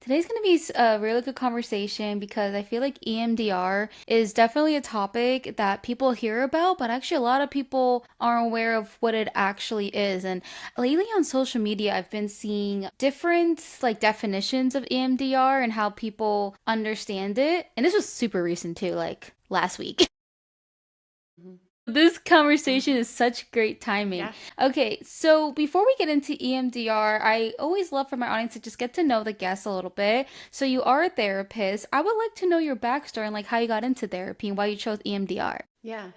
Today's going to be a really good conversation because I feel like EMDR is definitely a topic that people hear about, but actually a lot of people aren't aware of what it actually is. And lately on social media, I've been seeing different like definitions of EMDR and how people understand it. And this was super recent too, like last week. Mhm. This conversation Mhm. is such great timing. Yeah. Okay, so before we get into EMDR, I always love for my audience to just get to know the guests a little bit. So you are a therapist. I would like to know your backstory and like how you got into therapy and why you chose EMDR. Yeah.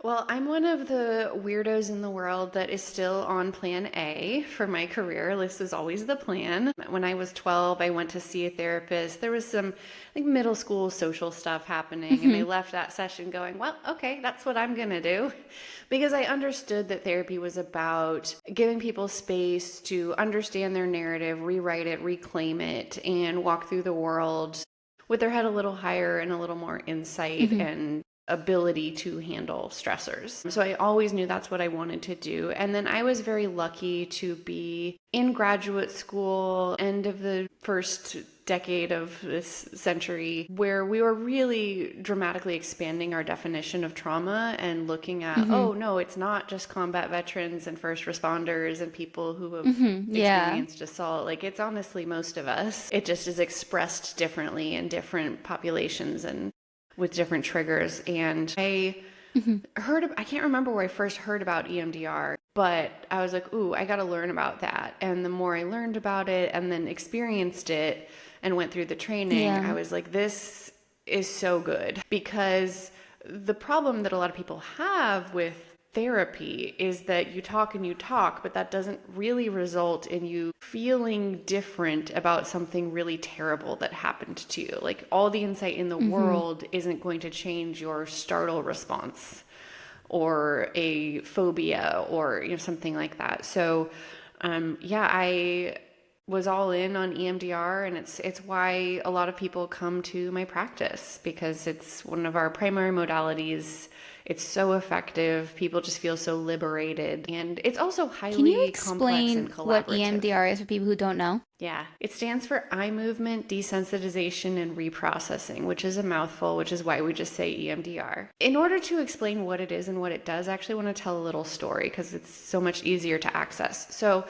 Well, I'm one of the weirdos in the world that is still on plan A for my career. This was always the plan. When I was 12, I went to see a therapist. There was some like middle school social stuff happening, and I Hmm. left that session going, well, okay, that's what I'm going to do. Because I understood that therapy was about giving people space to understand their narrative, rewrite it, reclaim it, and walk through the world with their head a little higher and a little more insight Hmm. and ability to handle stressors. So I always knew that's what I wanted to do. And then I was very lucky to be in graduate school, end of the first decade of this century, where we were really dramatically expanding our definition of trauma and looking at, Hmm. oh no, it's not just combat veterans and first responders and people who have Yeah. experienced assault. Like, it's honestly most of us. It just is expressed differently in different populations and with different triggers. And Hmm. I can't remember where I first heard about EMDR, but I was like, ooh, I got to learn about that. And the more I learned about it and then experienced it and went through the training, I Yeah. was like, this is so good. Because the problem that a lot of people have with therapy is that you talk, but that doesn't really result in you feeling different about something really terrible that happened to you. Like, all the insight in the Hmm. world isn't going to change your startle response or a phobia or something like that. So yeah, I was all in on EMDR, and it's why a lot of people come to my practice, because it's one of our primary modalities. It's so effective. People just feel so liberated, and it's also Can you highly complex and explain what collaborative. EMDR is for people who don't know? Yeah, it stands for eye movement desensitization and reprocessing, which is a mouthful, which is why we just say EMDR. In order to explain what it is and what it does, I actually want to tell a little story because it's so much easier to access. So,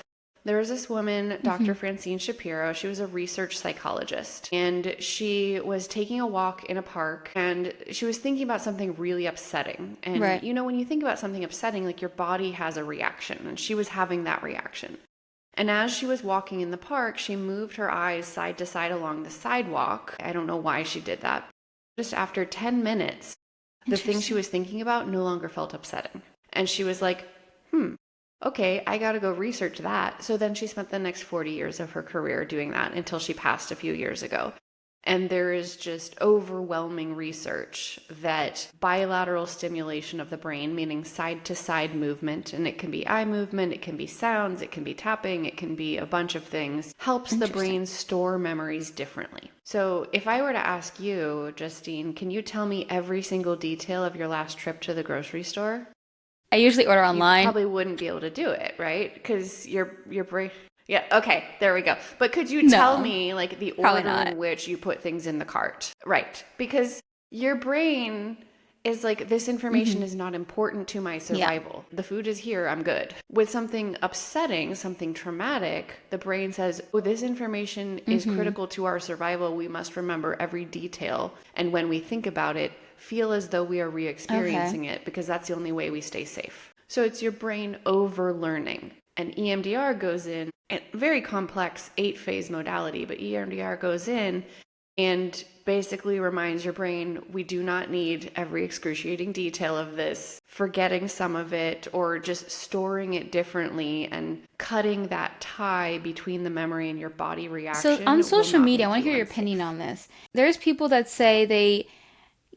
there was this woman, Dr. Hmm. Francine Shapiro. She was a research psychologist, and she was taking a walk in a park, and she was thinking about something really upsetting. And Right. when you think about something upsetting, like, your body has a reaction, and she was having that reaction. And as she was walking in the park, she moved her eyes side to side along the sidewalk. I don't know why she did that. Just after 10 minutes, the thing she Interesting. was thinking about no longer felt upsetting. And she was like, okay, I got to go research that. So then she spent the next 40 years of her career doing that until she passed a few years ago. And there is just overwhelming research that bilateral stimulation of the brain, meaning side to side movement, and it can be eye movement, it can be sounds, it can be tapping, it can be a bunch of things, helps the Interesting. brain store memories differently. So if I were to ask you, Justine, can you tell me every single detail of your last trip to the grocery store? I usually order You online. probably wouldn't be able to do it, right? Because your brain. Yeah, okay, there we go. But could you tell No, me, like, the probably order not. in which you put things in the cart? Right. Because your brain is like, this information Hmm. is not important to my Yeah. survival. The food is here, I'm good. With something upsetting, something traumatic, the brain says, oh, this information is Hmm. critical to our survival. We must remember every detail. And when we think about it, feel as though we are re Okay. experiencing it, because that's the only way we stay safe. So it's your brain over learning. And EMDR goes in, a very complex 8 phase modality, but EMDR goes in and basically reminds your brain, we do not need every excruciating detail of this, forgetting some of it or just storing it differently, and cutting that tie between the memory and your body So on reaction will social not media, I make want to you hear your opinion unsafe. on this. There's people that say they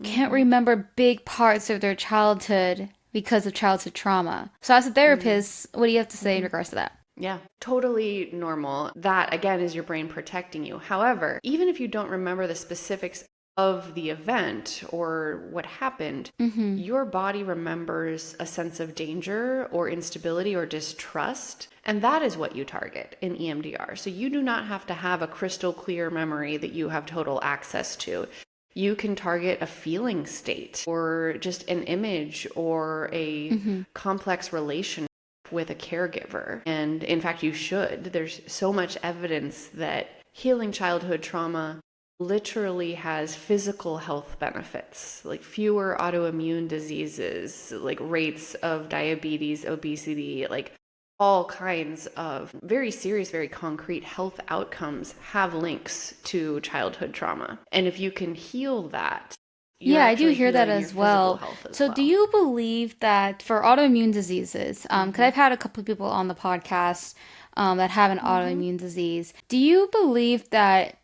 can't Mm-hmm. remember big parts of their childhood because of childhood trauma. So as a Mm-hmm. therapist, what do you have to say in Mm-hmm. regards to that? Yeah, totally normal. That, again, is your brain protecting you. However, even if you don't remember the specifics of the event or what happened, your body remembers a sense of danger or instability or distrust. And that is what you target in EMDR. So you do not have to have a crystal clear memory that you have total access to. You can target a feeling state or just an image or a complex relationship with a caregiver. And in fact, you should. There's so much evidence that healing childhood trauma literally has physical health benefits, like fewer autoimmune diseases, like rates of diabetes, obesity, like all kinds of very serious, very concrete health outcomes have links to childhood trauma. And if you can heal that, you're Yeah, I do actually hear that healing your as physical well. health as So, do well. you believe that for autoimmune diseases, because I've had a couple of people on the podcast that have an autoimmune disease, do you believe that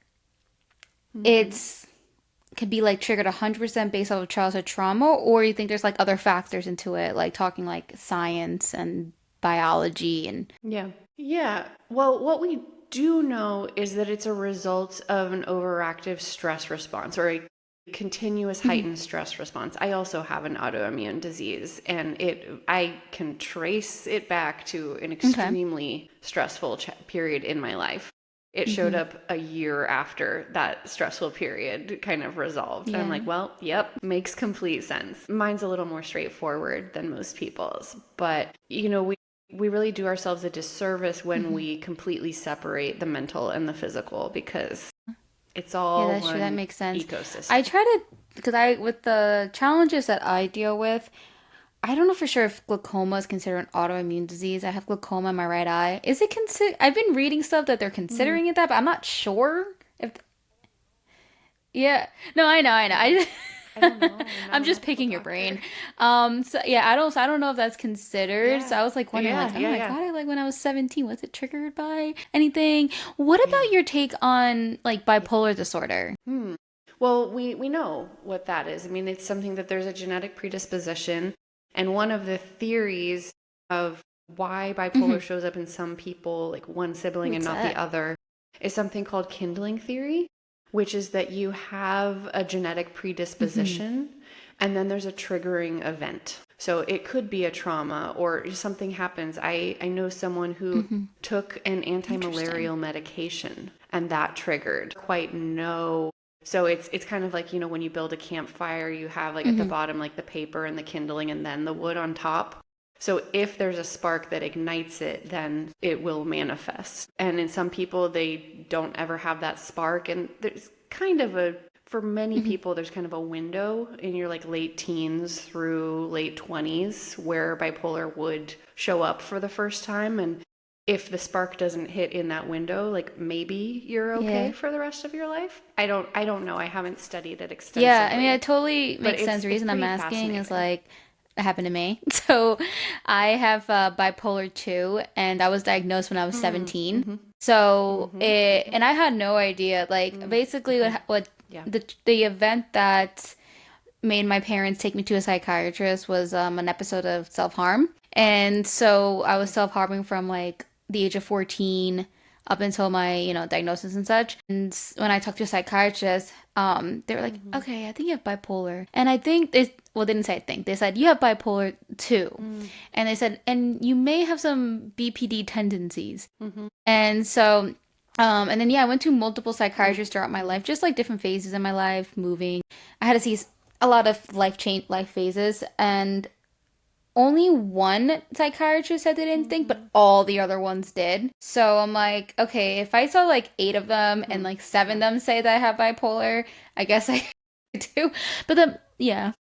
it's could be like triggered 100% based off of childhood trauma, or you think there's like other factors into it, like talking like science and biology and Yeah. Yeah. Well, what we do know is that it's a result of an overactive stress response or a continuous Mhm. heightened stress response. I also have an autoimmune disease, and I can trace it back to an Okay. extremely stressful period in my life. It showed Hmm. up a year after that stressful period kind of resolved. And I'm Yeah. like, well, yep, makes complete sense. Mine's a little more straightforward than most people's, but we really do ourselves a disservice when Hmm. we completely separate the mental and the physical, because it's Yeah, all that's true. That one makes sense. I ecosystem. try to, because with the challenges that I deal with, I don't know for sure if glaucoma is considered an autoimmune disease. I have glaucoma in my right eye. Is it consider? I've been reading stuff that they're Mm, considering it that, but I'm not sure if. Yeah. No, I know. I don't know. I'm not I'm a just medical picking your doctor. brain. So yeah, I don't know if that's considered. So Yeah. I was like wondering, like, Yeah, oh yeah, my yeah. God, like when I was 17, was it triggered by anything? What Yeah. about your take on like bipolar disorder? Hmm. Well, we know what that is. I mean, it's something that there's a genetic predisposition, and one of the theories of why bipolar Hmm. shows up in some people, like one sibling and What's not the that? other, is something called kindling theory, which is that you have a genetic Hmm. predisposition and then there's a triggering event. So it could be a trauma or something happens. I know someone who Hmm. took an Interesting. anti-malarial medication and that triggered. Quite no. So it's kind of like, when you build a campfire, you have like at the Hmm. bottom like the paper and the kindling and then the wood on top. So if there's a spark that ignites it, then it will manifest. And in some people, they don't ever have that spark. And there's kind of for many Hmm. people, there's kind of a window in your like late teens through late 20s where bipolar would show up for the first time. And if the spark doesn't hit in that window, like maybe you're okay Yeah. for the rest of your life. I don't know. I haven't studied it Yeah, I mean, extensively, it totally but makes sense. it's The it's reason I'm pretty asking is fascinating. like it happened to me. So I have bipolar 2, and I was diagnosed when I was Mm, 17. mm-hmm, So mm-hmm, it, mm-hmm, and I had no idea. Like mm, basically, okay. what Yeah. the event that made my parents take me to a psychiatrist was an episode of self-harm. And so I was Okay. self-harming from like the age of 14 up until my, diagnosis and such. And when I talked to a psychiatrist, they were like, Mm-hmm. okay, I think you have bipolar. And I think well, they didn't say I think. They said, you have bipolar too. Mm, And they said, and you may have some BPD tendencies. mm-hmm. And so, and then yeah, I went to multiple psychiatrists throughout my Mm-hmm. life, just like different phases in my life, moving. I had to see a lot of life phases, and only one psychiatrist said they didn't think, Mm-hmm. but all the other ones did. So I'm like, okay, if I saw like eight of them and Hmm. like seven Yeah. of them say that I have bipolar, I guess I do. But then, yeah.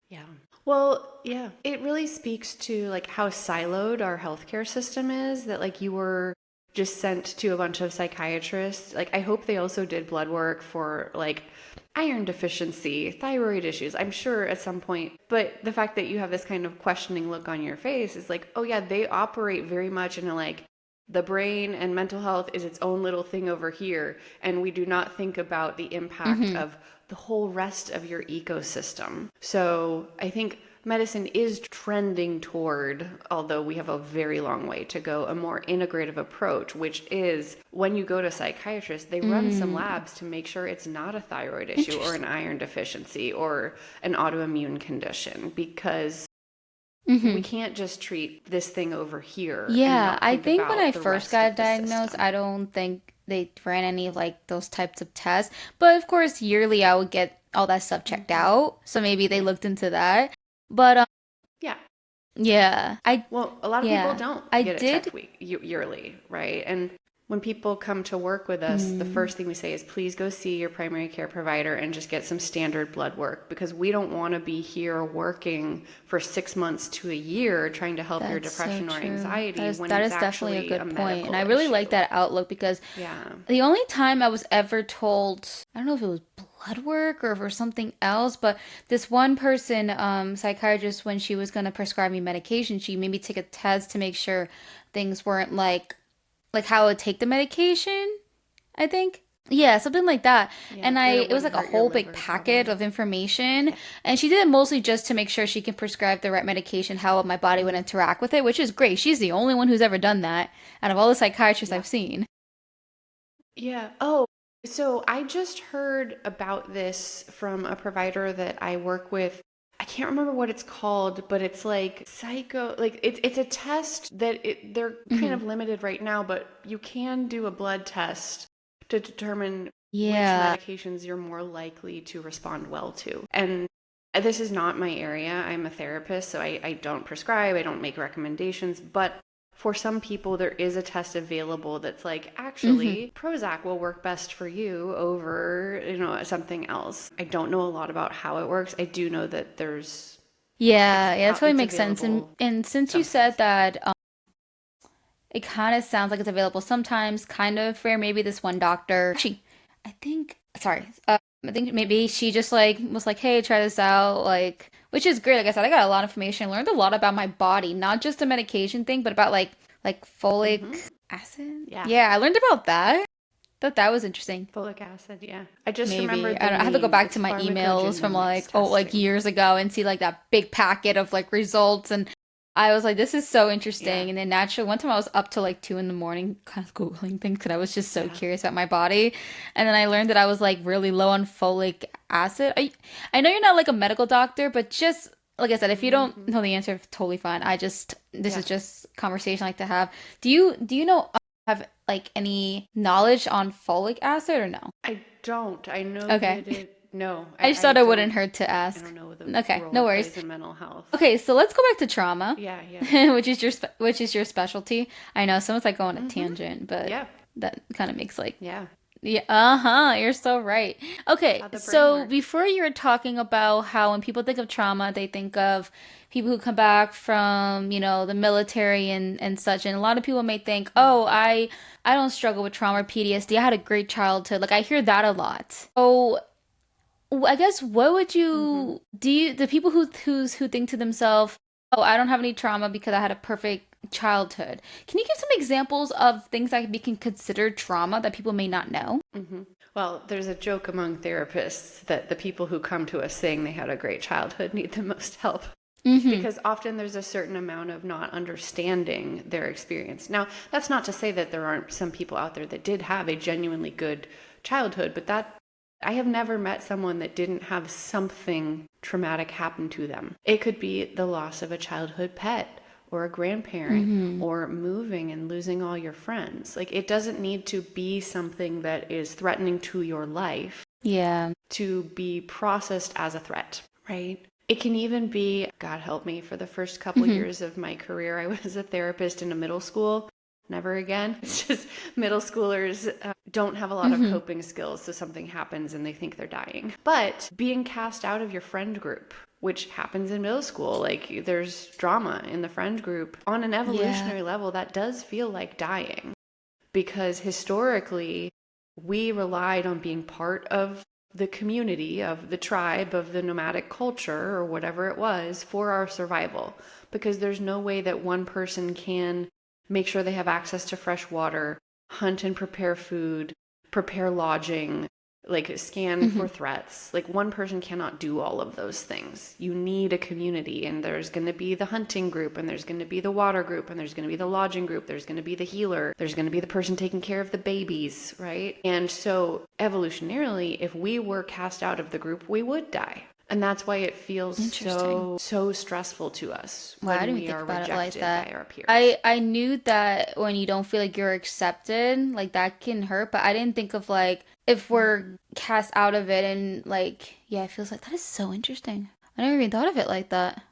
Yeah. Well, yeah. It really speaks to like how siloed our healthcare system is, that like you were just sent to a bunch of psychiatrists. Like I hope they also did blood work for like iron deficiency, thyroid issues. I'm sure at some point. But the fact that you have this kind of questioning look on your face is like, oh yeah, they operate very much in a like the brain and mental health is its own little thing over here, and we do not think about the impact Mm-hmm. of the whole rest of your ecosystem. So I think medicine is trending toward, although we have a very long way to go, a more integrative approach, which is when you go to a psychiatrist, they run some labs to make sure it's not a thyroid issue or an iron deficiency or an autoimmune condition, because we can't just treat this thing over here and Yeah, not I think think when about I the first rest of got the diagnosed, system. I don't think they ran any of like those types of tests. But of course, yearly I would get all that stuff checked out. So maybe they Yeah. looked into that. But Yeah. yeah, Well, a lot of people yeah, don't I get it checked did. yearly, right? And when people come to work with us, the Hmm, first thing we say is please go see your primary care provider and just get some standard blood work, because we don't want to be here working for 6 months to a year trying to help your that's so depression or true. anxiety when That it's is definitely a actually a good point. And I medical really like issue. that outlook because Yeah. the only time I was ever told, I don't know if it was blood work or for something else, but this one person, psychiatrist, when she was going to prescribe me medication, she made me take a test to make sure things weren't like how I would take the medication, I think. Yeah, something like that. Yeah, And that it it was wouldn't like a hurt your whole big liver packet probably. of information. Yeah. And she did it mostly just to make sure she can prescribe the right medication, how my body would interact with it, which is great. She's the only one who's ever done that out of all the psychiatrists Yeah. I've seen. Yeah. Oh, so I just heard about this from a provider that I work with. I can't remember what it's called, but it's like it's a test that they're kind Hmm. of limited right now, but you can do a blood test to determine which Yeah. medications you're more likely to respond well to. And this is not my area. I'm a therapist, so I don't prescribe, I don't make recommendations, but for some people, there is a test available that's like, Hmm. actually, Prozac will work best for you over, something else. I don't know a lot about how it works. I do know that Yeah, yeah, that totally it's makes sense. available And since you said sometimes. that it kind of sounds like it's available sometimes, kind of for maybe this one doctor. Actually, I think, sorry, I think maybe she just like was like, hey, try this out, like, which is great. Like I said, I got a lot of information, learned a lot about my body, not just the medication thing, but about like Hmm. folic acid. Yeah. Yeah, I learned about that. Thought that was interesting. Folic acid. Yeah. I just Maybe remembered I the don't, I have to go name. back It's to my emails from pharmacogenomics like testing. years ago and see like that big packet of like results, and I was like, this is so Yeah. interesting. And then naturally, one time I was up till like 2 in the morning, kind of googling things because I was just so Yeah. curious about my body, and then I learned that I was like really low on folic acid. I know you're not like a medical doctor, but just like I said, if you don't Hmm. know the answer, totally fine. This Yeah. is just conversation I like to have. Do you know have like any knowledge on folic acid or no? I don't. I know Okay. that no, I just I thought it wouldn't don't. hurt to I don't ask. know the Okay, role no it worries. plays in mental health. Okay, so let's go back to trauma, Yeah, yeah. which is your specialty. I know someone's like going a Mm-hmm. tangent, but Yeah, that kind of makes like yeah. yeah, uh-huh, you're so right. That's Okay, how the brain so works. before you were talking about how when people think of trauma, they think of people who come back from, the military and such. And a lot of people may think, "Oh, I don't struggle with trauma or PTSD. I had a great childhood." Like I hear that a lot. So I guess what would Mm-hmm. the people who think to themselves, "Oh, I don't have any trauma because I had a perfect childhood." Can you give some examples of things that can consider trauma that people may not know? Mm-hmm. Well, there's a joke among therapists that the people who come to us saying they had a great childhood need the most help, Mm-hmm. because often there's a certain amount of not understanding their experience. Now, that's not to say that there aren't some people out there that did have a genuinely good childhood, but that I have never met someone that didn't have something traumatic happen to them. It could be the loss of a childhood pet or a grandparent Mm-hmm. or moving and losing all your friends. Like, it doesn't need to be something that is threatening to your life Yeah. to be processed as a threat, right? It can even be, God help me, for the first couple Mm-hmm. years of my career, I was a therapist in a middle school. Never again. It's just middle schoolers don't have a lot of Mm-hmm. coping skills, so something happens and they think they're dying. But being cast out of your friend group, which happens in middle school, like there's drama in the friend group, on an Yeah. evolutionary level, that does feel like dying, because historically we relied on being part of the community, of the tribe, of the nomadic culture, or whatever it was, for our survival. Because there's no way that one person can make sure they have access to fresh water, hunt and prepare food, prepare lodging, like scan for threats. Like one person cannot do all of those things. You need a community, and there's going to be the hunting group, and there's going to be the water group, and there's going to be the lodging group, there's going to be the healer, there's going to be the person taking care of the babies, right? And so evolutionarily, if we were cast out of the group, we would die. And that's why it feels so stressful to us Wow, I when didn't we even think are about it like rejected that. by our peers. I knew that when you don't feel like you're accepted, like that can hurt, but I didn't think of like if we're cast out of it and like yeah, it feels like that is so interesting. I never even thought of it like that.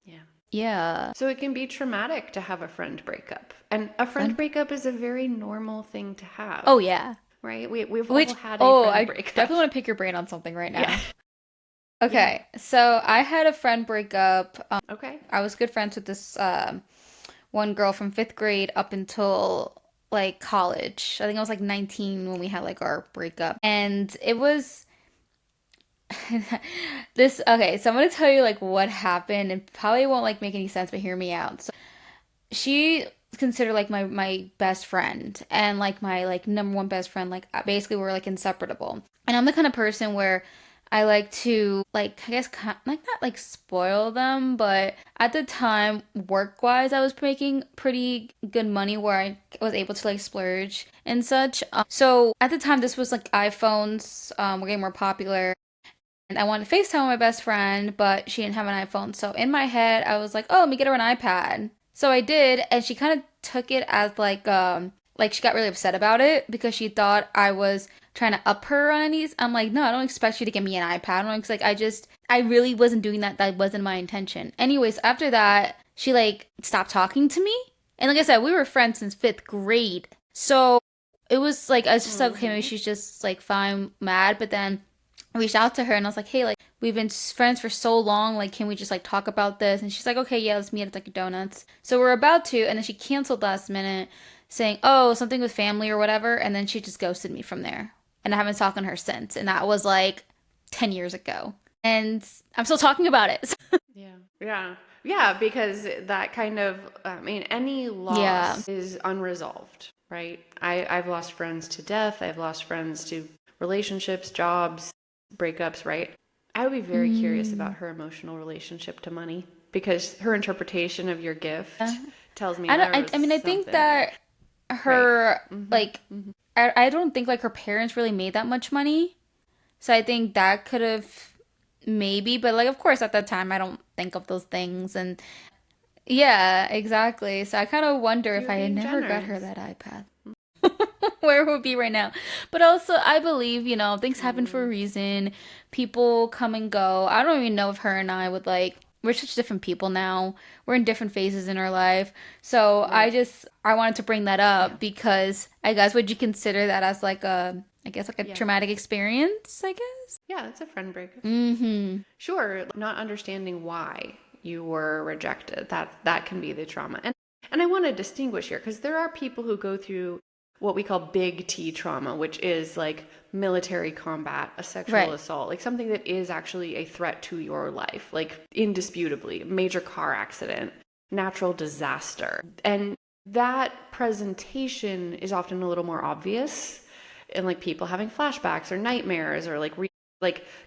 Yeah. Yeah. So it can be traumatic to have a friend breakup. And a friend breakup is a very normal thing to have, Oh yeah. right? We've all Which had a I friend breakup. definitely want to pick your brain on something right now. Yeah. Yeah. Okay, so I had a friend breakup. Okay. I was good friends with this one girl from fifth grade up until like college. I think I was like 19 when we had like our breakup. And it was this okay, so I'm gonna tell you like what happened and probably won't like make any sense, but hear me out. So she considered like my best friend and like my like number one best friend. Like basically we're like inseparable. And I'm the kind of person where I like to like I guess like not like spoil them, but at the time work wise I was making pretty good money where I was able to like splurge and such. So at the time this was like iPhones were getting more popular. And I wanted to FaceTime with my best friend, but she didn't have an iPhone. So in my head, I was like, "Oh, let me get her an iPad." So I did, and she kind of took it as like she got really upset about it because she thought I was trying to up her on any. I'm like, "No, I don't expect you to give me an iPad." I'm like, I really wasn't doing that. That wasn't my intention. Anyways, after that, she like stopped talking to me. And like I said, we were friends since fifth grade. So it was like I was just like, okay, maybe she's just like fine, mad, but then I reached out to her and I was like, hey, like we've been friends for so long, like can we just like talk about this? And she's like, okay, yeah, let's meet at like donuts. So we're about to, and then she canceled last minute, saying, oh, something with family or whatever, and then she just ghosted me from there, and I haven't talked to her since, and that was like 10 years ago, and I'm still talking about it. Yeah. Yeah. Yeah, because that kind of, I mean, any Yeah. loss is unresolved, right? I've lost friends to death. I've lost friends to relationships, jobs, breakups, right? I would be very curious about Mm. her emotional relationship to money because her interpretation of your gift Yeah. tells me I don't. there was I mean, I think something that there, right? her like I don't think like her parents really made that much money. So I think that could have maybe, but like of course at that time I don't think of those things and yeah, exactly. So I kind of wonder You if were I had being never got her generous. that iPad, where it would be right now. But also I believe, things happen for a reason. People come and go. I don't even know if her and I would like we're such different people now. We're in different phases in our life. So Right. I wanted to bring that Yeah. up because I guess would you consider that as like a I guess like a Yeah. traumatic experience, I guess? Yeah, that's a friend breakup. Mm-hmm. Sure, not understanding why you were rejected. That can be the trauma. And I want to distinguish here because there are people who go through what we call big T trauma, which is like military combat, a sexual Right. assault, like something that is actually a threat to your life, like indisputably, major car accident, natural disaster. And that presentation is often a little more obvious and like people having flashbacks or nightmares or like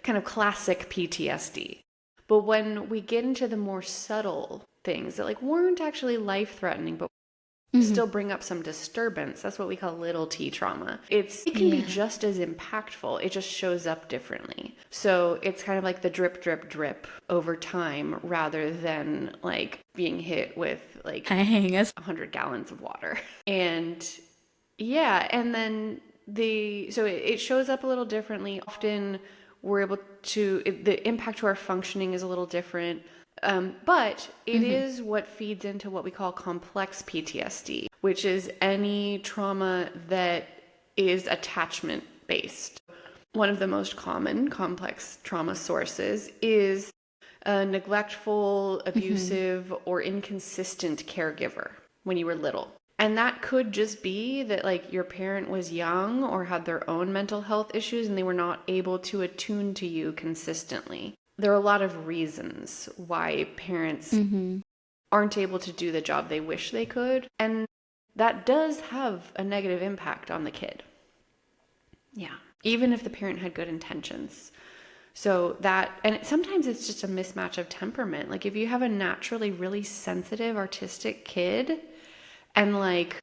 kind of classic PTSD. But when we get into the more subtle things that like weren't actually life threatening, but Mm-hmm. still bring up some disturbance, that's what we call little t trauma. It can be Yeah. just as impactful. It just shows up differently. So it's kind of like the drip, drip, drip over time rather than like being hit with like Dang, that's 100 gallons of water. And yeah, and then so it shows up a little differently. Often we're able to, the impact to our functioning is a little different. But it mm-hmm. is what feeds into what we call complex PTSD, which is any trauma that is attachment based. One of the most common complex trauma sources is a neglectful, Mm-hmm. abusive, or inconsistent caregiver when you were little. And that could just be that like your parent was young or had their own mental health issues and they were not able to attune to you consistently. There are a lot of reasons why parents Mm-hmm. aren't able to do the job they wish they could. And that does have a negative impact on the kid. Yeah. even if the parent had good intentions. So that, and sometimes it's just a mismatch of temperament. Like if you have a naturally really sensitive, artistic kid and like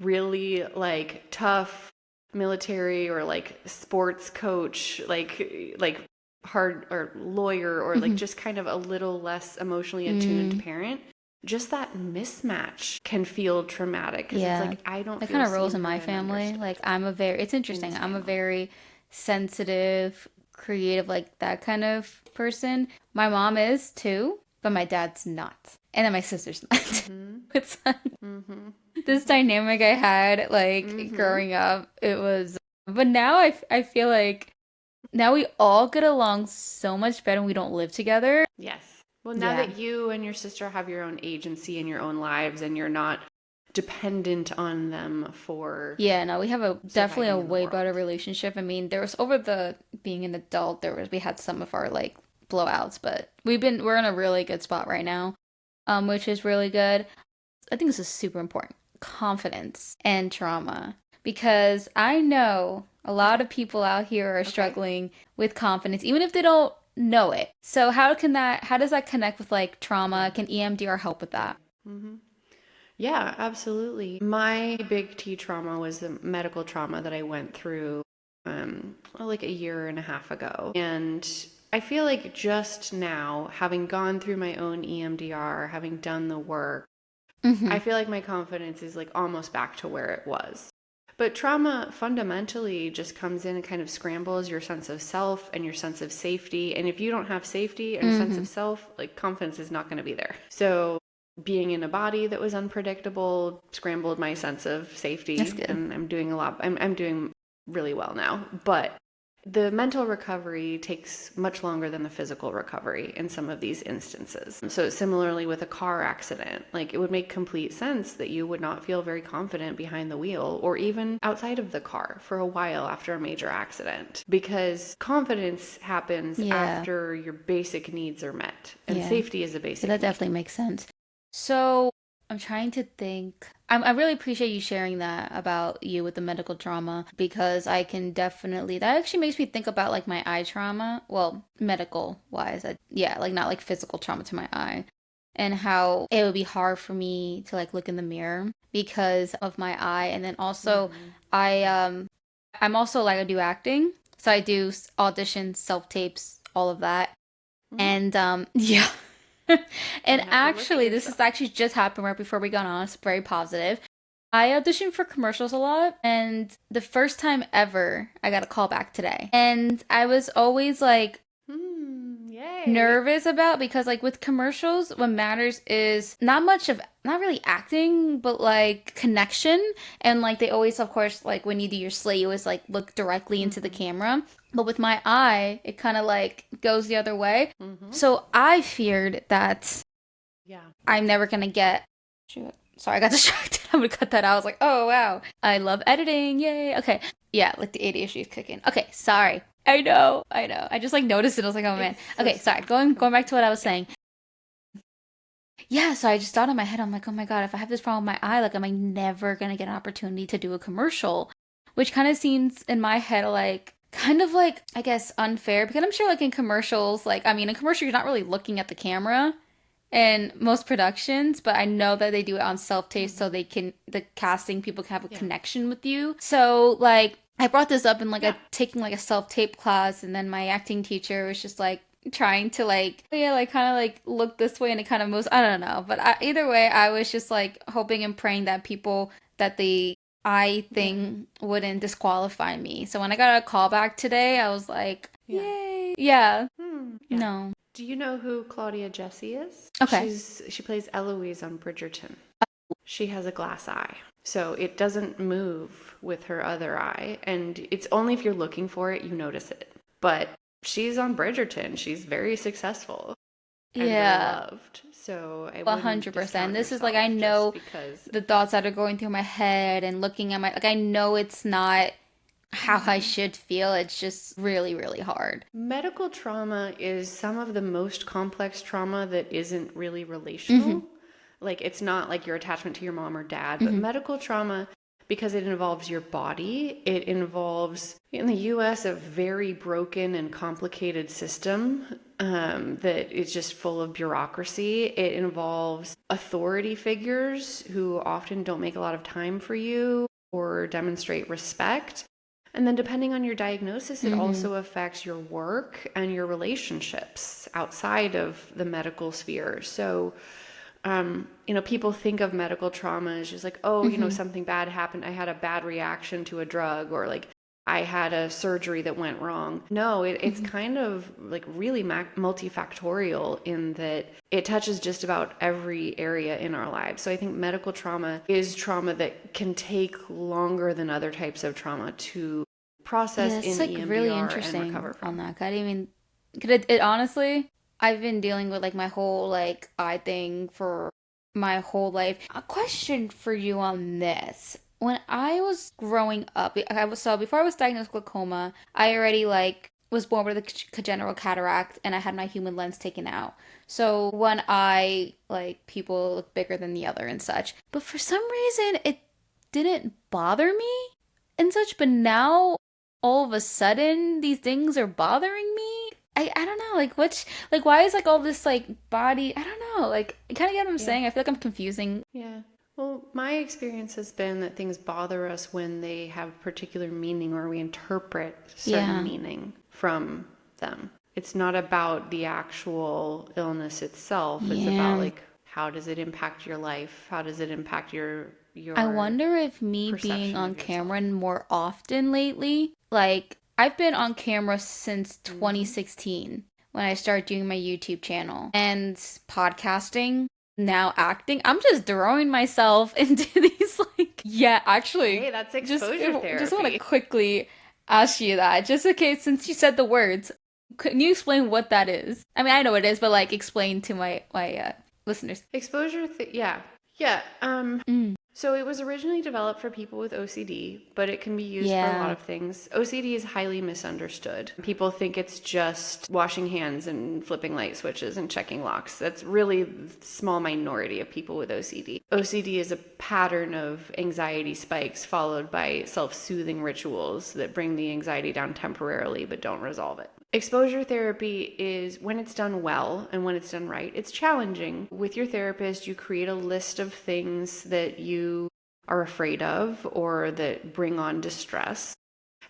really like tough military or like sports coach, like hard or lawyer or like just kind of a little less emotionally attuned parent, just that mismatch can feel traumatic because it's like I don't That feel kind of rolls seen, in my heard, and family. understood Like I'm a very, it's in interesting. this I'm a family. very sensitive, creative, like that kind of person. My mom is too, but my dad's not. And then my sister's not. It's this dynamic I had like growing up. It was, but now I feel like now we all get along so much better when we don't live together. Yes. Well, now Yeah. that you and your sister have your own agency in your own lives and you're not dependent on them for Yeah, no, we have a definitely a surviving in the way better world. relationship. I mean, there was over the being an adult, we had some of our like blowouts, but we're in a really good spot right now, which is really good. I think this is super important. Confidence and trauma. Because I know a lot Okay. of people out here are Okay. struggling with confidence, even if they don't know it. So how does that connect with like Yeah. trauma? Can EMDR help with Yeah. that? Yeah, absolutely. My big T trauma was the medical trauma that I went through like a year and a half ago. And I feel like just now, having gone through my own EMDR, having done the work, Mm-hmm. I feel like my confidence is like almost back to where it was. But trauma fundamentally just comes in and kind of scrambles your sense of self and your sense of safety. And if you don't have safety and a sense Mm-hmm. of self, like confidence is not going to be there. So being in a body that was unpredictable scrambled my sense of That's safety, good. and I'm doing really well now. But the mental recovery takes much longer than the physical recovery in some of these instances. So, similarly with a car accident, like it would make complete sense that you would not feel very confident behind the wheel or even outside of the car for a while after a major accident, because confidence happens Yeah. after your basic needs are met, and Yeah. safety is a Yeah, basic that need. definitely makes sense. So I'm trying to think. I really appreciate you sharing that about you with the medical trauma because I can definitely, that actually makes me think about like my eye trauma. Well, medical wise, yeah, like not like physical trauma to my eye. And how it would be hard for me to like look in the mirror because of my eye. And then also, I, I'm also like, I do acting. So I do auditions, self tapes, all of that. Mm-hmm. And yeah. You And have to look at actually, this yourself. has actually just happened right before we got on. It's very positive. I auditioned for commercials a lot, and the first time ever, I got a call back today. And I was always like Yay. nervous about because like with commercials, what matters is not really acting, but like connection. And like they always, of course, like when you do your slate, you always like look directly into the camera. But with my eye, it kind of like goes the other way. So I feared that Yeah. I'm never gonna get. Shoot. Sorry, I got distracted. I'm gonna cut that out. I was like, oh wow. I love editing. Yay. Okay. Yeah, like the ADHD is kicking. Okay, sorry. I know. I just like noticed it. I was like, oh man. It's so Okay, sorry. sweet. Going back to what I was Yeah. saying. Yeah, so I just thought in my head, I'm like, oh my God, if I have this problem with my eye, like, am I never gonna get an opportunity to do a commercial? Which kind of seems in my head like kind of like, I guess, unfair because I'm sure like in commercials, like, I mean, in commercial, you're not really looking at the camera in most productions, but I know that they do it on self tape so the casting people can have a Yeah. connection with you. So, like, I brought this up in like Yeah. a taking like a self tape class, and then my acting teacher was just like, trying to like yeah like kind of like look this way and it kind of moves. I don't know, but either way I was just like hoping and praying that people that the eye Yeah. thing wouldn't disqualify me. So when I got a call back today I was like Yeah. yay. Yeah. Yeah. No. Do you know who Claudia Jessie is? Okay. She plays Eloise on Bridgerton. She has a glass eye. So it doesn't move with her other eye, and it's only if you're looking for it you notice it. But she's on Bridgerton. She's very successful and very Yeah. loved. So I wouldn't 100%. discount This is like I yourself just know because. the thoughts that are going through my head and looking at my like I know it's not how I should feel. It's just really, really hard. Medical trauma is some of the most complex trauma that isn't really Mm-hmm. relational. Like, it's not like your attachment to your mom or dad, but Mm-hmm. medical trauma, because it involves your body. It involves, in the US, a very broken and complicated system that is just full of bureaucracy. It involves authority figures who often don't make a lot of time for you or demonstrate respect. And then depending on your diagnosis, it also affects your work and your relationships outside of the medical sphere. So, people think of medical trauma as just like, oh, something bad happened. I had a bad reaction to a drug, or like I had a surgery that went wrong. No, it's kind of like really multifactorial in that it touches just about every area in our lives. So I think medical trauma is trauma that can take longer than other types of trauma to process in like EMDR really and interesting recover from. on that. I didn't even, it honestly, I've been dealing with like my whole like eye thing for my whole life. A question for you on this. When I was growing up, before I was diagnosed with glaucoma, I already like was born with a congenital cataract and I had my human lens taken out. So one eye, like people look bigger than the other and such. But for some reason, it didn't bother me and such. But now, all of a sudden, these things are bothering me. I don't know, like why is like all this like body, I don't know, like you kind of get what I'm saying. I feel like I'm confusing. Yeah. Well, my experience has been that things bother us when they have particular meaning or we interpret certain meaning from them. It's not about the actual illness itself. It's about like, how does it impact your life? How does it impact your I wonder if me being perception on of yourself? camera more often lately, like I've been on camera since 2016 when I started doing my YouTube channel and podcasting, now acting. I'm just throwing myself into these like, yeah, actually, Hey, that's exposure therapy. Just want to quickly ask you that, just in case, since you said the words, can you explain what that is? I mean, I know what it is, but like explain to my listeners. Exposure, yeah. So it was originally developed for people with OCD, but it can be used for a lot of things. OCD is highly misunderstood. People think it's just washing hands and flipping light switches and checking locks. That's really a small minority of people with OCD. OCD is a pattern of anxiety spikes followed by self-soothing rituals that bring the anxiety down temporarily but don't resolve it. Exposure therapy is, when it's done well and when it's done right, it's challenging. With your therapist, you create a list of things that you are afraid of or that bring on distress.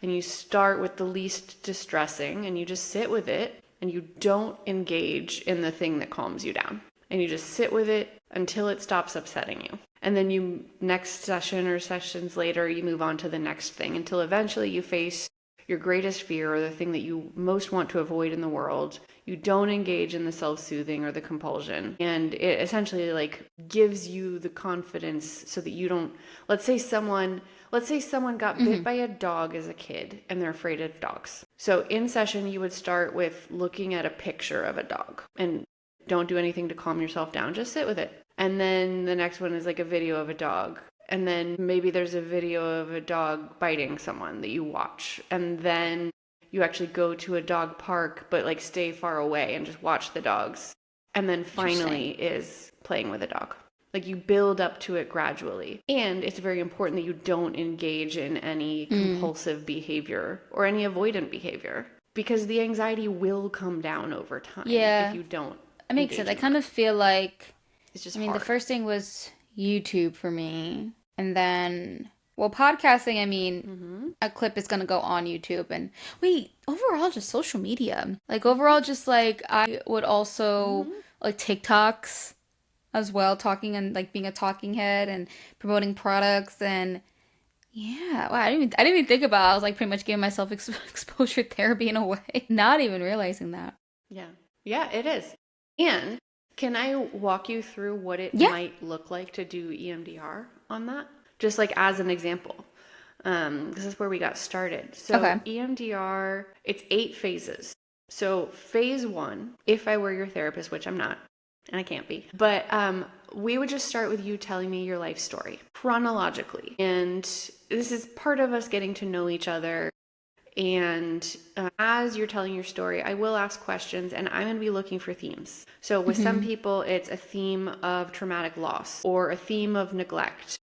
And you start with the least distressing and you just sit with it and you don't engage in the thing that calms you down. And you just sit with it until it stops upsetting you. And then you, next session or sessions later, you move on to the next thing until eventually you face your greatest fear or the thing that you most want to avoid in the world. You don't engage in the self-soothing or the compulsion. And it essentially like gives you the confidence so that you don't, let's say someone got bit by a dog as a kid and they're afraid of dogs. So in session, you would start with looking at a picture of a dog and don't do anything to calm yourself down. Just sit with it. And then the next one is like a video of a dog. And then maybe there's a video of a dog biting someone that you watch. And then you actually go to a dog park, but like stay far away and just watch the dogs. And then finally is playing with a dog. Like you build up to it gradually. And it's very important that you don't engage in any compulsive behavior or any avoidant behavior because the anxiety will come down over time if you don't. That makes sense. I kind of feel like, it's just the first thing was YouTube for me. And then, podcasting, a clip is going to go on YouTube. And overall, just social media. Like, overall, just like, I would also, like, TikToks as well, talking and, like, being a talking head and promoting products. And, I didn't even think about it. I was, like, pretty much giving myself exposure therapy in a way. Not even realizing that. Yeah, it is. And can I walk you through what it might look like to do EMDR on that? Just like as an example. This is where we got started. So EMDR, it's 8 phases. So phase 1, if I were your therapist, which I'm not, and I can't be, but we would just start with you telling me your life story chronologically. And this is part of us getting to know each other. And as you're telling your story, I will ask questions and I'm going to be looking for themes. So with some people, it's a theme of traumatic loss or a theme of neglect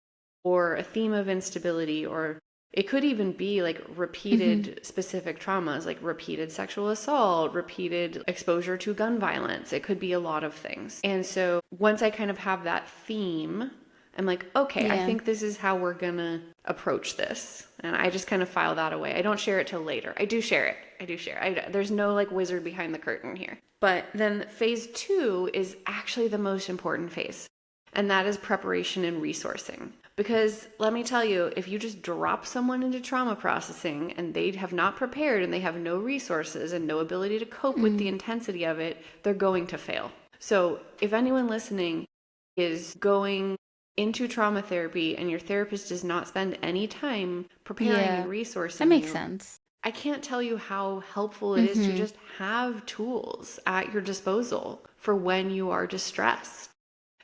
or a theme of instability, or it could even be like repeated specific traumas, like repeated sexual assault, repeated exposure to gun violence. It could be a lot of things. And so once I kind of have that theme, I'm like, okay, I Yeah. think this is how we're gonna approach this. And I just kind of file that away. I don't share it till later. I do share it. There's no like wizard behind the curtain here. But then phase 2 is actually the most important phase. And that is preparation and resourcing. Because let me tell you, if you just drop someone into trauma processing and they have not prepared and they have no resources and no ability to cope with the intensity of it, they're going to fail. So if anyone listening is going into trauma therapy and your therapist does not spend any time preparing and resourcing That makes you, sense. I can't tell you how helpful it is to just have tools at your disposal for when you are distressed,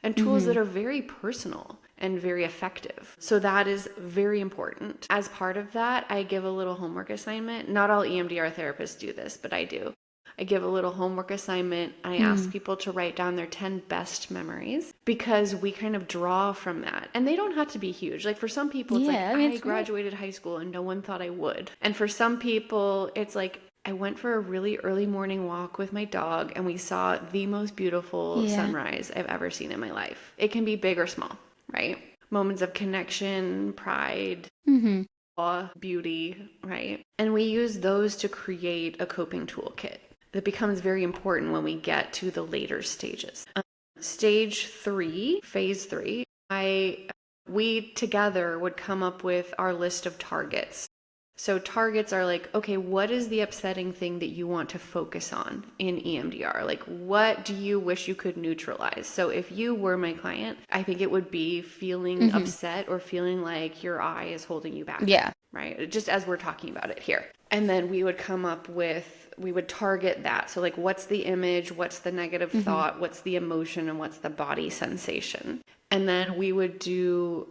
and tools that are very personal and very effective. So that is very important. As part of that, I give a little homework assignment. Not all EMDR therapists do this, but I do. I give a little homework assignment. I ask people to write down their 10 best memories, because we kind of draw from that. And they don't have to be huge. Like for some people, it's like, Yeah, I mean, I graduated high school and no one thought I would. And for some people, it's like, I went for a really early morning walk with my dog and we saw the most beautiful sunrise I've ever seen in my life. It can be big or small, right? Moments of connection, pride, awe, beauty, right? And we use those to create a coping toolkit that becomes very important when we get to the later stages. Stage 3, phase 3, we together would come up with our list of targets. So targets are like, okay, what is the upsetting thing that you want to focus on in EMDR? Like, what do you wish you could neutralize? So if you were my client, I think it would be feeling upset or feeling like your eye is holding you back. Yeah. Right? Just as we're talking about it here. And then we would come up with, we would target that. So like, what's the image? What's the negative thought? What's the emotion? And what's the body sensation? And then we would do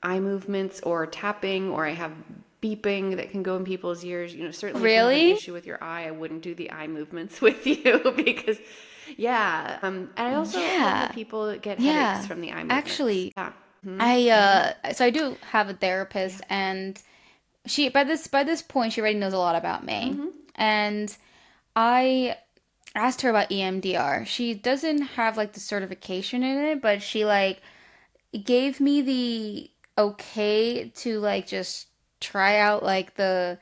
eye movements or tapping, or I have beeping that can go in people's ears. You know, certainly if you have an issue with your eye, I wouldn't do the eye movements with you because, and I also have people get headaches from the eye movements. Actually, Yeah. so I do have a therapist, and she by this point she already knows a lot about me. And I asked her about EMDR. She doesn't have like the certification in it, but she like gave me the okay to like just try out like the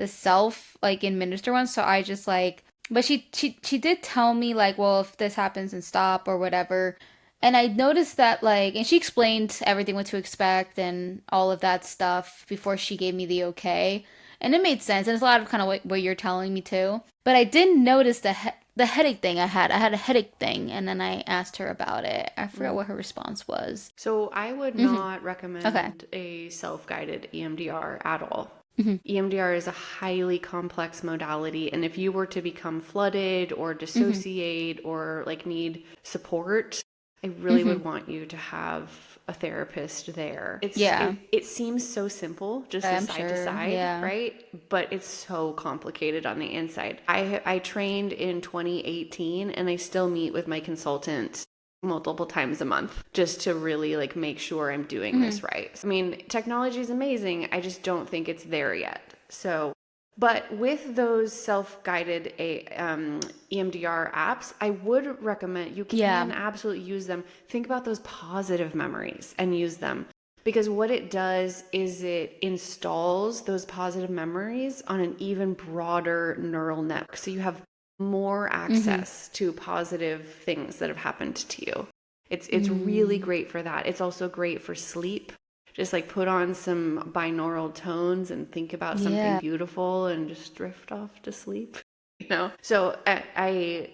self like administer one. So I just like, but she did tell me like, well, if this happens, and stop or whatever. And I noticed that like, and she explained everything, what to expect and all of that stuff before she gave me the okay. And it made sense, and it's a lot of kind of what you're telling me too. But I didn't notice the headache thing I had. I had a headache thing, and then I asked her about it. I forgot what her response was. So I would not recommend a self-guided EMDR at all. EMDR is a highly complex modality, and if you were to become flooded or dissociate or like need support, I really would want you to have a therapist there. It seems so simple, just side to side, right? But it's so complicated on the inside. I trained in 2018, and I still meet with my consultant multiple times a month just to really like make sure I'm doing this right. I mean, technology is amazing. I just don't think it's there yet. So, but with those self-guided EMDR apps, I would recommend you can absolutely use them. Think about those positive memories and use them, because what it does is it installs those positive memories on an even broader neural network. So you have more access to positive things that have happened to you. It's really great for that. It's also great for sleep. Just like put on some binaural tones and think about something beautiful and just drift off to sleep. You know? So those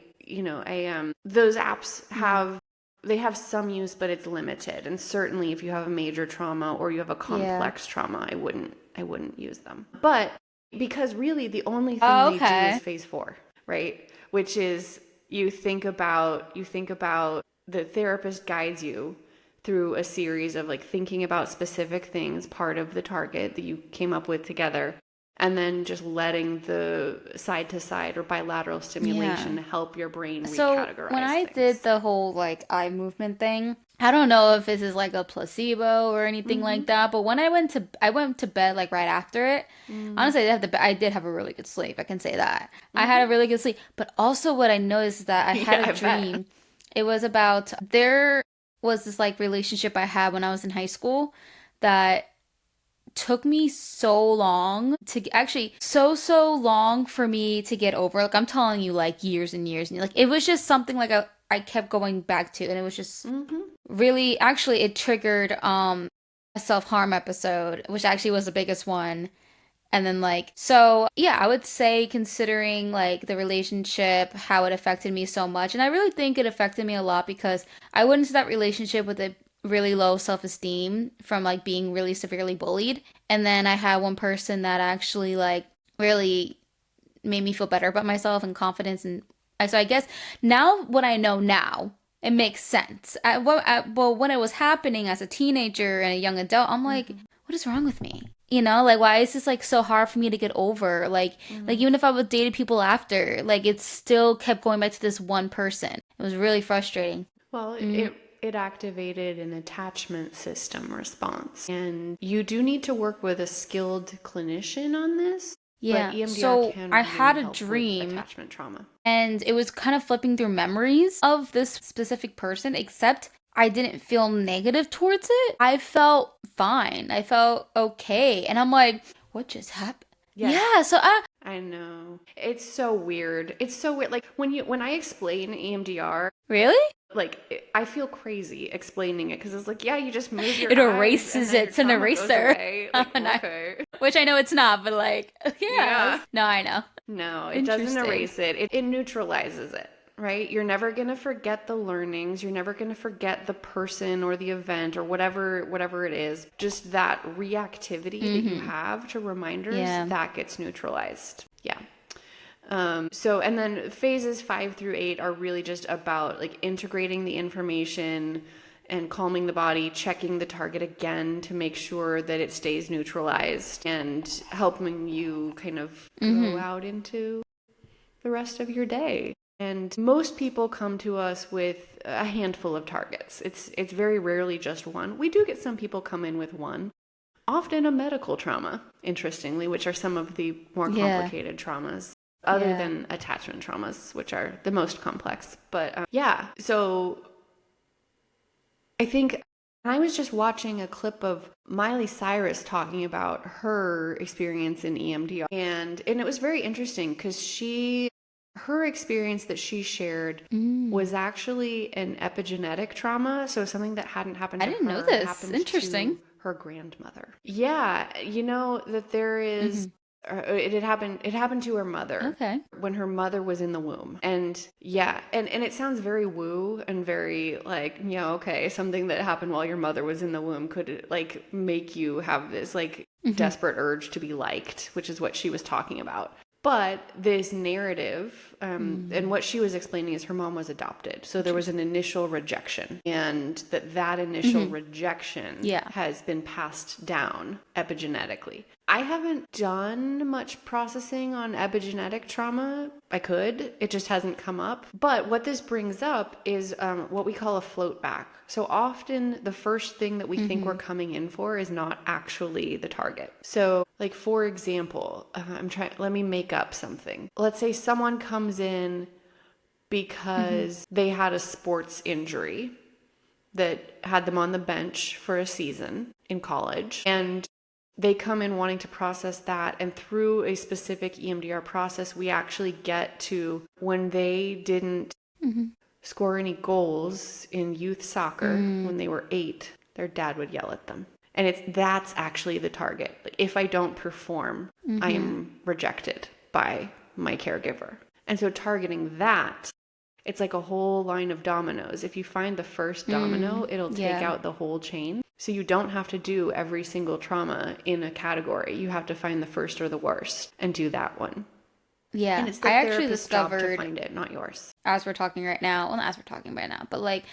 apps have some use, but it's limited. And certainly if you have a major trauma or you have a complex trauma, I wouldn't use them. But because really the only thing they do is phase 4. Right? Which is you think about the therapist guides you through a series of like thinking about specific things, part of the target that you came up with together. and then just letting the side to side or bilateral Yeah. stimulation help your brain So when recategorize I did things. the whole like eye movement thing, I don't know if this is like a placebo or anything Mm-hmm. like that, but when I went to bed like right after it. Mm-hmm. Honestly, I did have a really good sleep. I can say that. I had a Mm-hmm. really good sleep. But also what I noticed is that I had Yeah, a I bet. dream. It was about there was this like relationship I had when I was in high school that took me so long to actually so long for me to get over. Like I'm telling you, like years and years and like it was just something like I kept going back to, and it was just Mm-hmm. really actually it triggered a self-harm episode, which actually was the biggest one. And then like so yeah, I would say considering like the relationship, how it affected me so much. And I really think it affected me a lot because I went into that relationship with a really low self-esteem from like being really severely bullied. And then I had one person that actually like really made me feel better about myself and confidence and so I guess now what I know now it makes sense. Well, when it was happening as a teenager and a young adult, I'm like, Mm-hmm. what is wrong with me? You know, like why is this like so hard for me to get over? Like Mm-hmm. even if I would dated people after, like it still kept going back to this one person. It was really frustrating. Well, Mm, it activated an attachment system response. And you do need to work with a skilled clinician on this, but yeah. EMDR So can I really had a help with dream attachment trauma. and it was kind of flipping through memories of this specific person, except I didn't feel negative towards it. I felt fine. I felt okay. And I'm like, what just happened? Yes, Yeah, so I I know. It's so weird. It's so weird. Like when I explain EMDR, really? I feel crazy explaining it because it's like, yeah, you just move your It eyes and erases then it. your It's an trauma goes eraser. away. Like, And okay. which I know it's not, but like, yes. Yeah. No, I know. No, it doesn't Interesting. erase it. It neutralizes it, right? You're never going to forget the learnings. You're never going to forget the person or the event or whatever it is. Just that reactivity that you Mm-hmm. have to reminders, Yeah. that gets neutralized. Yeah. So, and then phases 5 through 8 are really just about like integrating the information and calming the body, checking the target again to make sure that it stays neutralized and helping you kind of go Mm-hmm. out into the rest of your day. And most people come to us with a handful of targets. It's very rarely just one. We do get some people come in with one, often a medical trauma, interestingly, which are some of the more Yeah. complicated traumas, other Yeah. than attachment traumas, which are the most complex. But yeah, so I think I was just watching a clip of Miley Cyrus talking about her experience in EMDR, and it was very interesting because her experience that she shared Mm. was actually an epigenetic trauma, so something that hadn't happened I to didn't know her this. happened Interesting. to her grandmother. Yeah, you know that there is Mm-hmm. it happened to her mother Okay. when her mother was in the womb. And yeah, and it sounds very woo and very like, yeah, okay, something that happened while your mother was in the womb could like make you have this like Mm-hmm. desperate urge to be liked, which is what she was talking about. But this narrative, and Mm. what she was explaining is her mom was adopted. So there was an Interesting. initial rejection, and that initial Mm-hmm. rejection Yeah. has been passed down epigenetically. I haven't done much processing on epigenetic trauma. I could, it just hasn't come up. But what this brings up is what we call a float back. So often the first thing that we think we're Mm-hmm. coming in for is not actually the target. So, like for example, let me make up something. Let's say someone comes in Mm-hmm. because they had a sports injury that had them on the bench for a season in college, and they come in wanting to process that, and through a specific EMDR process we actually get to when they didn't Mm-hmm. score any goals in youth soccer Mm. when they were 8, their dad would yell at them. And that's actually the target. Like, if I don't perform, I Mm-hmm. am rejected by my caregiver. And so targeting that, it's like a whole line of dominoes. If you find the first domino, Mm. it'll take Yeah. out the whole chain. So you don't have to do every single trauma in a category. You have to find the first or the worst and do that one. And Yeah. it's the I actually therapist's job to discovered find it, not yours. as we're talking right now, well, not as we're talking right now, but like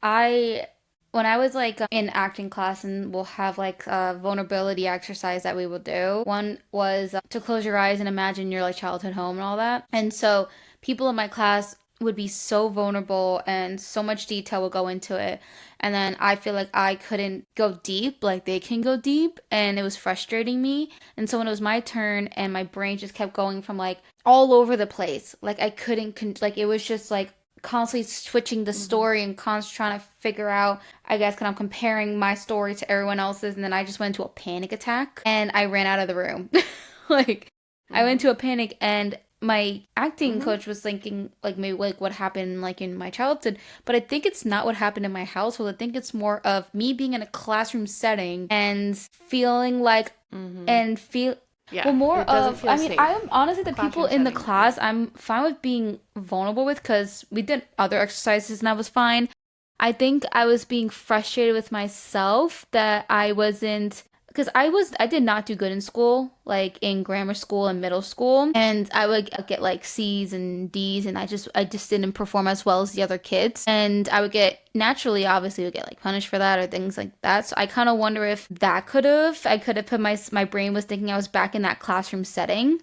I when I was like in acting class, and we'll have like a vulnerability exercise that we will do. One was to close your eyes and imagine your like childhood home and all that. And so people in my class would be so vulnerable and so much detail will go into it. And then I feel like I couldn't go deep like they can go deep, and it was frustrating me. And so when it was my turn and my brain just kept going from like all over the place, like I couldn't like it was just like constantly switching the story and constantly trying to figure out, I guess, kind of comparing my story to everyone else's. And then I just went into a panic attack and I ran out of the room. Like, I went into a panic, and my acting coach was thinking, like, maybe like what happened like in my childhood. But I think it's not what happened in my household. I think it's more of me being in a classroom setting and feeling like, and feel, Yeah, well, more it doesn't of, feel I mean, safe. I'm honestly the people Classroom in the setting. class, I'm fine with being vulnerable with because we did other exercises and I was fine. I think I was being frustrated with myself that I wasn't, because I did not do good in school, like in grammar school and middle school, and I would get like C's and D's, and I just didn't perform as well as the other kids, and I would get naturally, obviously, would get like punished for that or things like that. So I kind of wonder if I could have put my brain was thinking I was back in that classroom setting,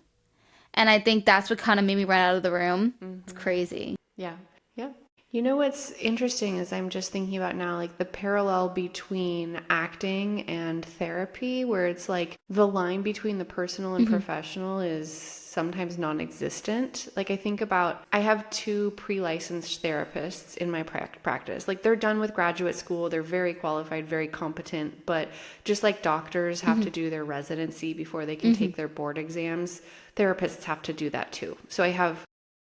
and I think that's what kind of made me run out of the room. It's crazy. Yeah. Yeah. You know what's interesting is I'm just thinking about now, like the parallel between acting and therapy, where it's like the line between the personal and professional is sometimes non-existent. Like I think about, I have two pre-licensed therapists in my practice. Like they're done with graduate school, they're very qualified, very competent, but just like doctors have to do their residency before they can take their board exams, therapists have to do that too. So I have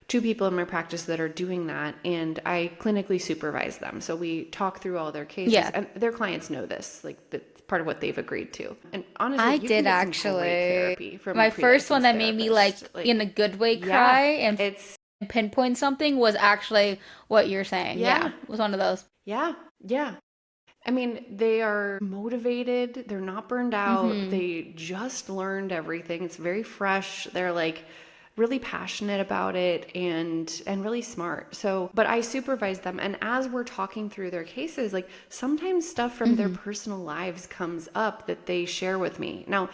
two people in my practice that are doing that, and I clinically supervise them. So we talk through all their cases, Yeah. and their clients know this. Like that's part of what they've agreed to. And honestly, I you can did get some great actually. therapy from a My first one pre-licensed that made me like therapist. in a Like, good way yeah, cry and it's pinpoint something was actually what you're saying. Yeah, yeah, it was one of those. yeah, yeah. I mean, they are motivated. They're not burned out. Mm-hmm. They just learned everything. It's very fresh. They're like really passionate about it and really smart. So, but I supervise them, and as we're talking through their cases, like sometimes stuff from their Mm-hmm. personal lives comes up that they share with me. Now,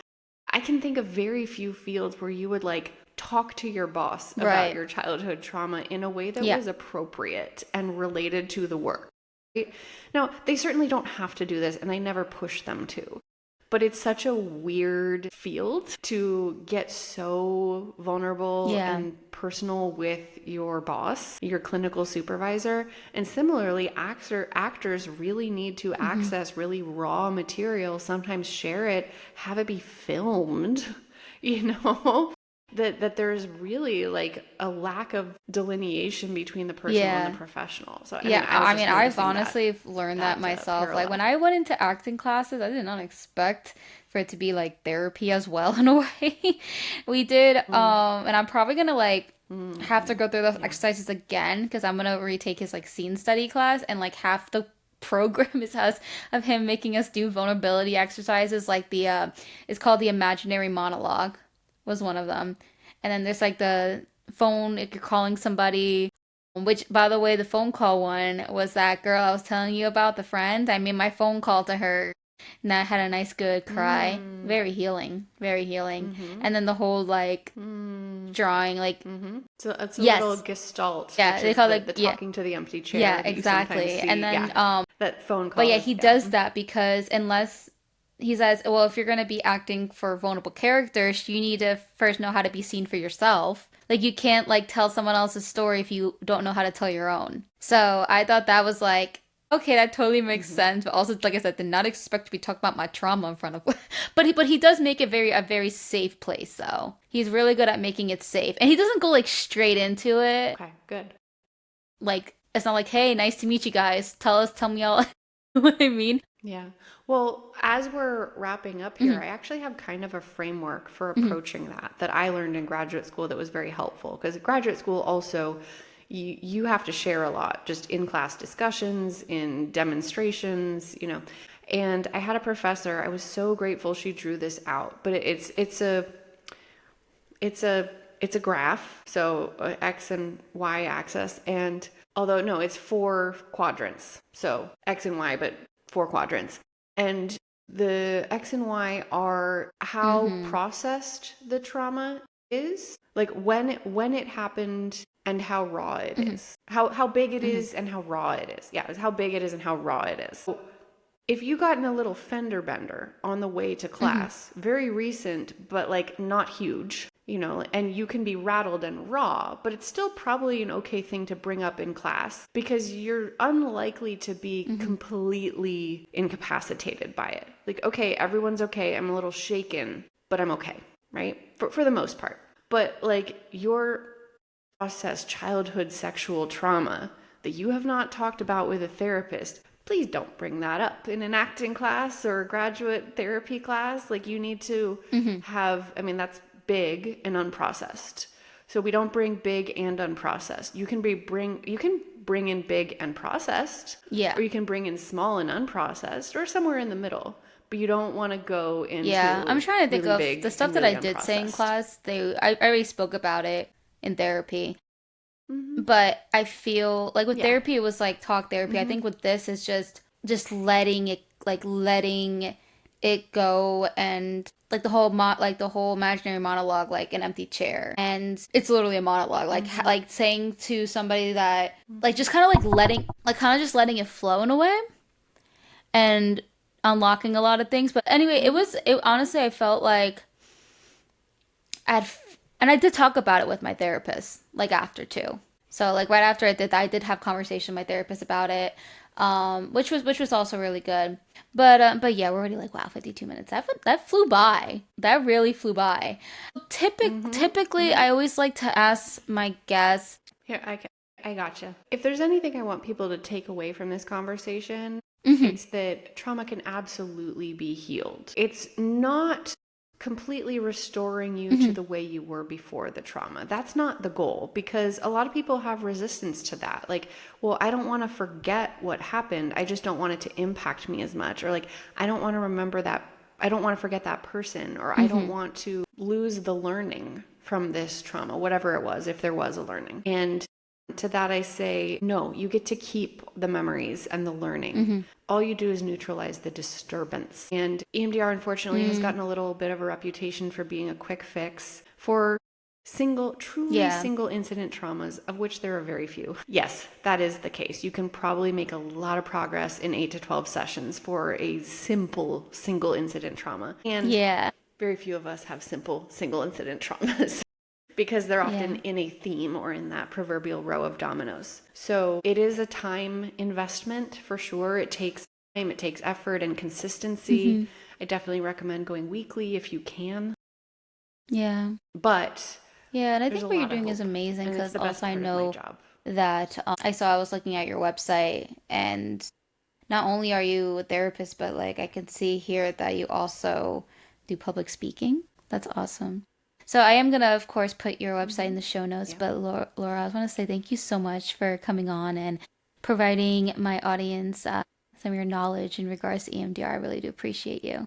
I can think of very few fields where you would like talk to your boss about Right. your childhood trauma in a way that Yeah. was appropriate and related to the work. Now, they certainly don't have to do this, and I never push them to. But it's such a weird field to get so vulnerable Yeah. and personal with your boss, your clinical supervisor. And similarly, actors really need to Mm-hmm. access really raw material, sometimes share it, have it be filmed, you know? That there's really like a lack of delineation between the personal and the Yeah. professional. So I mean, Yeah, I was I just mean, I've noticing honestly learned that that myself. Like when parallel. I went into acting classes, I did not expect for it to be like therapy as well in a way. We did, and I'm probably gonna like have to go through those Yeah. exercises again because I'm gonna retake his like scene study class, and like half the program is us of him making us do vulnerability exercises, like it's called the imaginary monologue was one of them. And then there's like the phone if you're calling somebody, which, by the way, the phone call one was that girl I was telling you about, the friend. I made my phone call to her, and I had a nice, good cry. Mm. Very healing. Very healing. Mm-hmm. And then the whole, like, Mm. drawing, like, Mm-hmm. So it's a little yes. gestalt, Yeah, which they is call the it, yeah. talking to the empty Yeah, chair that you sometimes exactly. And see. then, Yeah. That phone but call yeah, is, he yeah. does that because unless he says, well, if you're going to be acting for vulnerable characters, you need to first know how to be seen for yourself. Like, you can't, like, tell someone else's story if you don't know how to tell your own. So I thought that was like, okay, that totally makes Mm-hmm. sense. But also, like I said, did not expect to be talking about my trauma in front of. But he does make it a very safe place, though. He's really good at making it safe, and he doesn't go like straight into it. Okay, good. Like it's not like, hey, nice to meet you guys. Tell me all. What I mean. Yeah. Well, as we're wrapping up here, Hmm. I actually have kind of a framework for Hmm. approaching that I learned in graduate school that was very helpful. Because graduate school also, you have to share a lot, just in class discussions, in demonstrations, you know. And I had a professor, I was so grateful she drew this out, but it's a it's a graph, so x and y axis, and although no, it's four quadrants, so x and y, but 4 quadrants. And the X and Y are how Mm-hmm. processed the trauma is, like when it happened and how raw it Mm-hmm. is. How big it Mm-hmm. is and how raw it is. Yeah, it's how big it is and how raw it is. So if you got in a little fender bender on the way to Mm-hmm. class, very recent, but like not huge, and you can be rattled and raw, but it's still probably an okay thing to bring up in class because you're unlikely to be Mm-hmm. completely incapacitated by it. Like, okay, everyone's okay. I'm a little shaken, but I'm okay, right? For the most part. But like your processed childhood sexual trauma that you have not talked about with a therapist, please don't bring that up in an acting class or a graduate therapy class. Like you need to Mm-hmm. have, I mean, that's big and unprocessed. So we don't bring big and unprocessed. You can bring in big and processed, Yeah. or you can bring in small and unprocessed, or somewhere in the middle. But you don't want to go Yeah. I'm into trying to think really of the big stuff and that really I did say in unprocessed. class. I already spoke about it in therapy. Mm-hmm. But I feel like with Yeah. therapy it was like talk therapy. I Mm-hmm. think with this is just letting it go, and like the whole imaginary monologue, like an empty chair. And it's literally a monologue, like Mm-hmm. like saying to somebody that like just kind of like just letting it flow in a way and unlocking a lot of things. But anyway, Mm-hmm. it honestly I felt like and I did talk about it with my therapist, like after too. So like right after I did have conversation with my therapist about it, which was also really good. But yeah, we're already like wow, 52 minutes. That flew by. That really flew by. Mm-hmm. Typically, Mm-hmm. I always like to ask my guests. Here, I gotcha. If there's anything I want people to take away from this conversation, Hmm. it's that trauma can absolutely be healed. It's not completely restoring you to Hmm. the way you were before the trauma. That's not the goal because a lot of people have resistance to that. Like, well, I don't want to forget what happened. I just don't want it to impact me as much. Or like, I don't want to remember that. I don't want to forget that person. Or I don't Hmm. want to lose the learning from this trauma, whatever it was, if there was a learning. And to that, I say, no, you get to keep the memories and the learning. Hmm. All you do is neutralize the disturbance. And EMDR, unfortunately, has Mm, gotten a little bit of a reputation for being a quick fix for truly yeah. single incident traumas, of which there are very few. Yes, that is the case. You can probably make a lot of progress in 8 to 12 sessions for a simple single incident trauma. And Yeah. very few of us have simple single incident traumas because they're often Yeah. in a theme or in that proverbial row of dominoes. So it is a time investment for sure. It takes time, it takes effort and consistency. Hmm. I definitely recommend going weekly if you can, Yeah. but Yeah, and I there's a think what you're lot of doing is hope, amazing and it's because the best also I part of my know job. that I was looking at your website, and not only are you a therapist, but like I can see here that you also do public speaking. That's awesome. So I am gonna, of course, put your website in Mm-hmm. the show notes. Yeah. But Laura, I just want to say thank you so much for coming on and providing my audience some of your knowledge in regards to EMDR. I really do appreciate you.